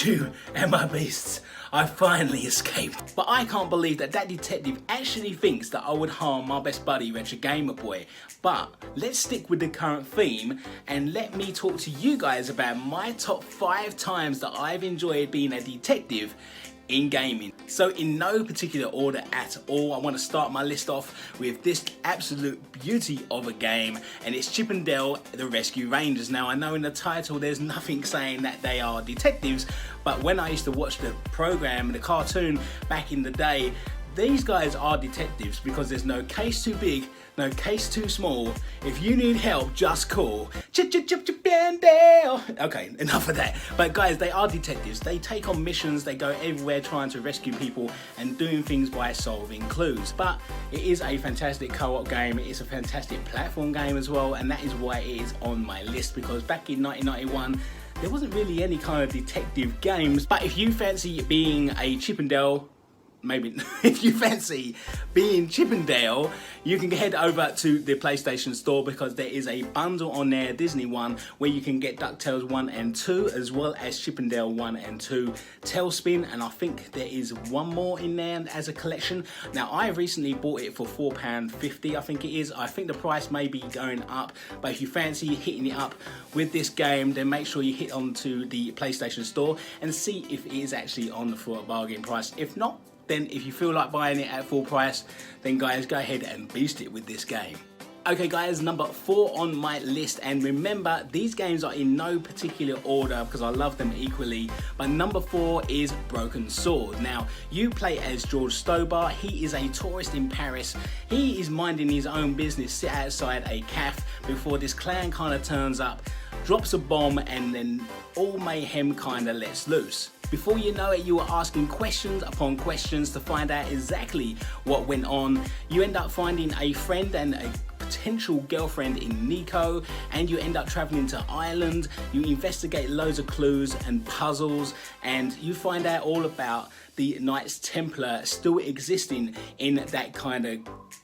you and my beasts. I finally escaped. But I can't believe that that detective actually thinks that I would harm my best buddy, Retro Gamer Boy. But let's stick with the current theme and let me talk to you guys about my top 5 times that I've enjoyed being a detective in gaming. So in no particular order at all, I want to start my list off with this absolute beauty of a game, and it's Chip and Dale the Rescue Rangers. Now I know in the title there's nothing saying that they are detectives, but when I used to watch the program, the cartoon back in the day, these guys are detectives because there's no case too big, no case too small. If you need help, just call Chip and Dale. Okay, enough of that. But guys, they are detectives. They take on missions, they go everywhere trying to rescue people and doing things by solving clues. But it is a fantastic co-op game, it's a fantastic platform game as well, and that is why it is on my list, because back in 1991, there wasn't really any kind of detective games. But if you fancy being a Chip and Dale, maybe if you fancy being Chip and Dale, you can head over to the PlayStation Store because there is a bundle on there, Disney one, where you can get DuckTales 1 and 2 as well as Chip and Dale 1 and 2 Tailspin, and I think there is one more in there as a collection. Now I recently bought it for £4.50, I think it is. I think the price may be going up, but if you fancy hitting it up with this game, then make sure you hit onto the PlayStation Store and see if it is actually on for a bargain price. If not, then if you feel like buying it at full price, then guys, go ahead and beast it with this game. Okay guys, number 4 on my list, and remember these games are in no particular order because I love them equally, but number 4 is Broken Sword. Now you play as George Stobar. He is a tourist in Paris. He is minding his own business, sit outside a cafe before this clan kind of turns up, drops a bomb, and then all mayhem kind of lets loose. Before you know it, you are asking questions upon questions to find out exactly what went on. You end up finding a friend and a potential girlfriend in Nico, and you end up traveling to Ireland. You investigate loads of clues and puzzles, and you find out all about the Knights Templar still existing in that kind of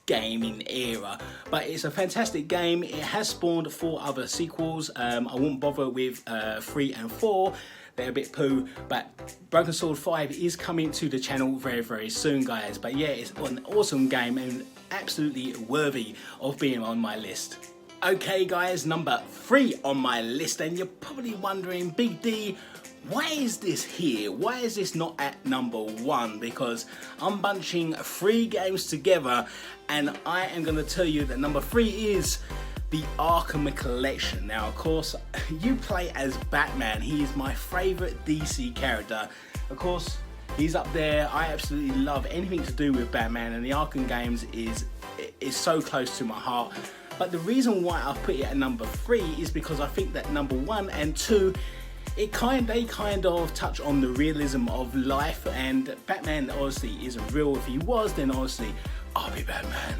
gaming era. But it's a fantastic game. It has spawned 4 other sequels. I won't bother with 3 and 4. They're a bit poo, but Broken Sword 5 is coming to the channel very, very soon, guys. But yeah, it's an awesome game and absolutely worthy of being on my list. Okay guys, number 3 on my list, and you're probably wondering, Big D, why is this here? Why is this not at number 1? Because I'm bunching 3 games together, and I am going to tell you that number 3 is the Arkham Collection. Now of course you play as Batman. He is my favourite DC character. Of course he's up there. I absolutely love anything to do with Batman, and the Arkham games is so close to my heart. But the reason why I put it at number 3 is because I think that number 1 and 2, they kind of touch on the realism of life, and Batman obviously isn't real. If he was, then obviously I'll be Batman.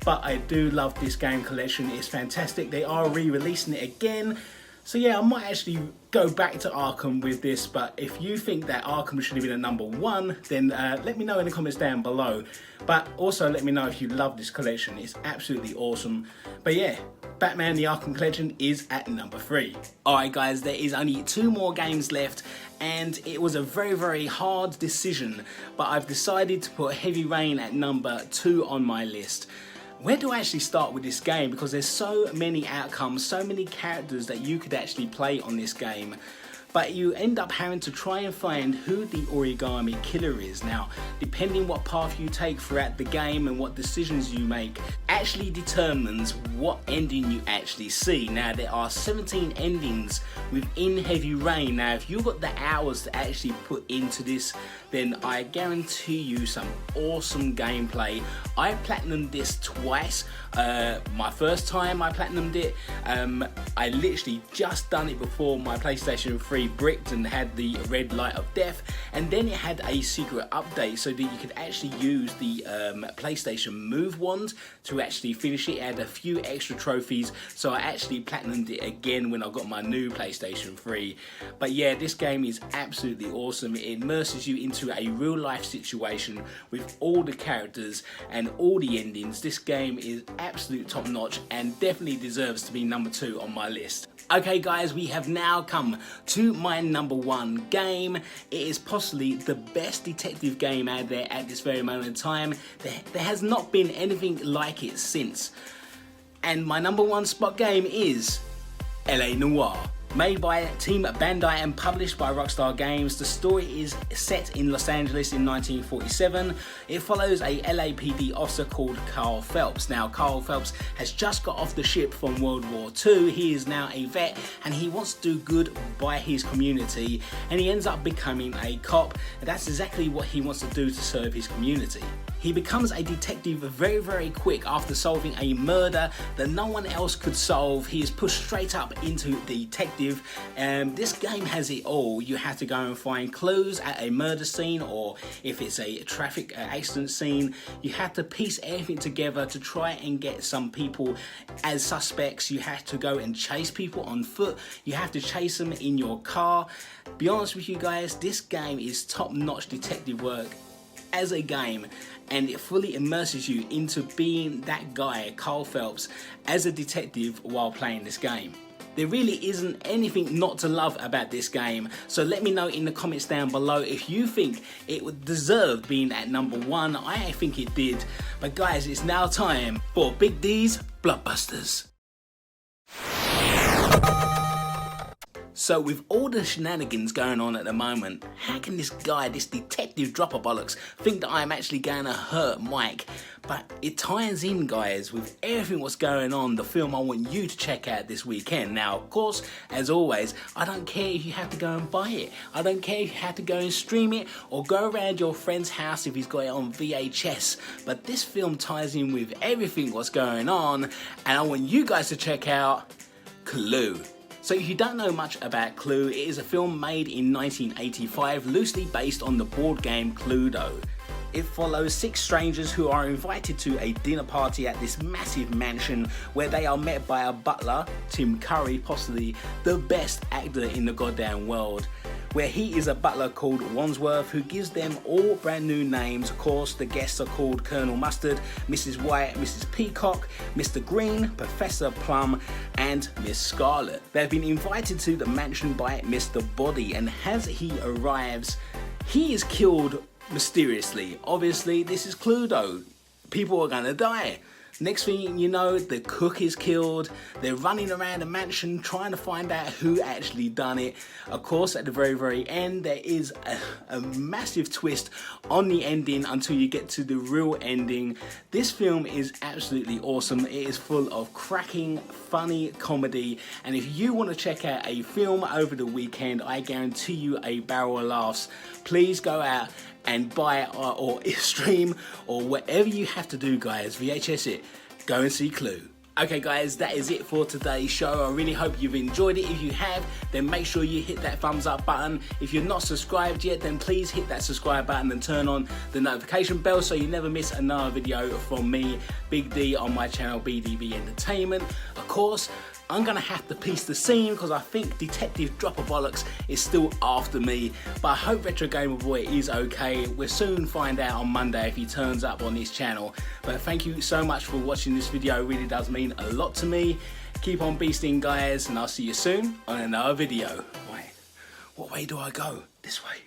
But I do love this game collection. It's fantastic. They are re-releasing it again. So yeah, I might actually go back to Arkham with this, but if you think that Arkham should have been at number 1, then let me know in the comments down below. But also let me know if you love this collection. It's absolutely awesome. But yeah, Batman the Arkham Collection is at number 3. Alright guys, there is only 2 more games left, and it was a very, very hard decision, but I've decided to put Heavy Rain at number 2 on my list. Where do I actually start with this game? Because there's so many outcomes, so many characters that you could actually play on this game. But you end up having to try and find who the origami killer is. Now, depending what path you take throughout the game and what decisions you make actually determines what ending you actually see. Now, there are 17 endings within Heavy Rain. Now, if you've got the hours to actually put into this, then I guarantee you some awesome gameplay. I platinumed this twice. My first time I platinumed it, I literally just done it before my PlayStation 3 bricked and had the red light of death, and then it had a secret update so that you could actually use the PlayStation Move wand to actually finish it. It had a few extra trophies, so I actually platinumed it again when I got my new PlayStation 3. But yeah, this game is absolutely awesome. It immerses you into a real life situation with all the characters and all the endings. This game is absolute top notch and definitely deserves to be number 2 on my list. Okay guys, we have now come to my number one game. It is possibly the best detective game out there at this very moment in time. There has not been anything like it since. And my number one spot game is LA Noire. Made by Team Bandai and published by Rockstar Games, the story is set in Los Angeles in 1947. It follows a LAPD officer called Carl Phelps. Now, Carl Phelps has just got off the ship from World War II. He is now a vet and he wants to do good by his community, and he ends up becoming a cop, and that's exactly what he wants to do to serve his community. He becomes a detective very quick after solving a murder that no one else could solve. He is pushed straight up into detective. This game has it all. You have to go and find clues at a murder scene, or if it's a traffic accident scene, you have to piece everything together to try and get some people as suspects. You have to go and chase people on foot. You have to chase them in your car. Be honest with you guys, this game is top-notch detective work as a game, and it fully immerses you into being that guy, Carl Phelps, as a detective while playing this game. There really isn't anything not to love about this game, so let me know in the comments down below if you think it would deserve being at number one. I think it did. But guys, it's now time for Big D's Blockbusters. So with all the shenanigans going on at the moment, how can this guy, this detective dropper bollocks, think that I'm actually going to hurt Mike? But it ties in, guys, with everything what's going on, the film I want you to check out this weekend. Now, of course, as always, I don't care if you have to go and buy it. I don't care if you have to go and stream it or go around your friend's house if he's got it on VHS. But this film ties in with everything what's going on, and I want you guys to check out Clue. So if you don't know much about Clue, it is a film made in 1985, loosely based on the board game Cluedo. It follows 6 strangers who are invited to a dinner party at this massive mansion where they are met by a butler, Tim Curry, possibly the best actor in the goddamn world, where he is a butler called Wandsworth who gives them all brand new names. Of course, the guests are called Colonel Mustard, Mrs. White, Mrs. Peacock, Mr. Green, Professor Plum, and Miss Scarlet. They've been invited to the mansion by Mr. Body, and as he arrives, he is killed mysteriously. Obviously, this is Cluedo. People are gonna die. Next thing you know, the cook is killed. They're running around the mansion trying to find out who actually done it. Of course, at the very end, there is a massive twist on the ending until you get to the real ending. This film is absolutely awesome. It is full of cracking, funny comedy. And if you want to check out a film over the weekend, I guarantee you a barrel of laughs. Please go out and buy it or stream or whatever you have to do, guys. VHS it. Go and see Clue. Okay guys, that is it for today's show. I really hope you've enjoyed it. If you have, then make sure you hit that thumbs up button. If you're not subscribed yet, then please hit that subscribe button and turn on the notification bell so you never miss another video from me, Big D, on my channel BDB Entertainment. Of course, I'm gonna have to piece the scene because I think Detective Dropper Bollocks is still after me, but I hope Retro Gamer Boy is okay. We'll soon find out on Monday if he turns up on this channel. But thank you so much for watching this video. It really does mean a lot to me. Keep on beasting, guys, and I'll see you soon on another video. Wait, what way do I go? This way.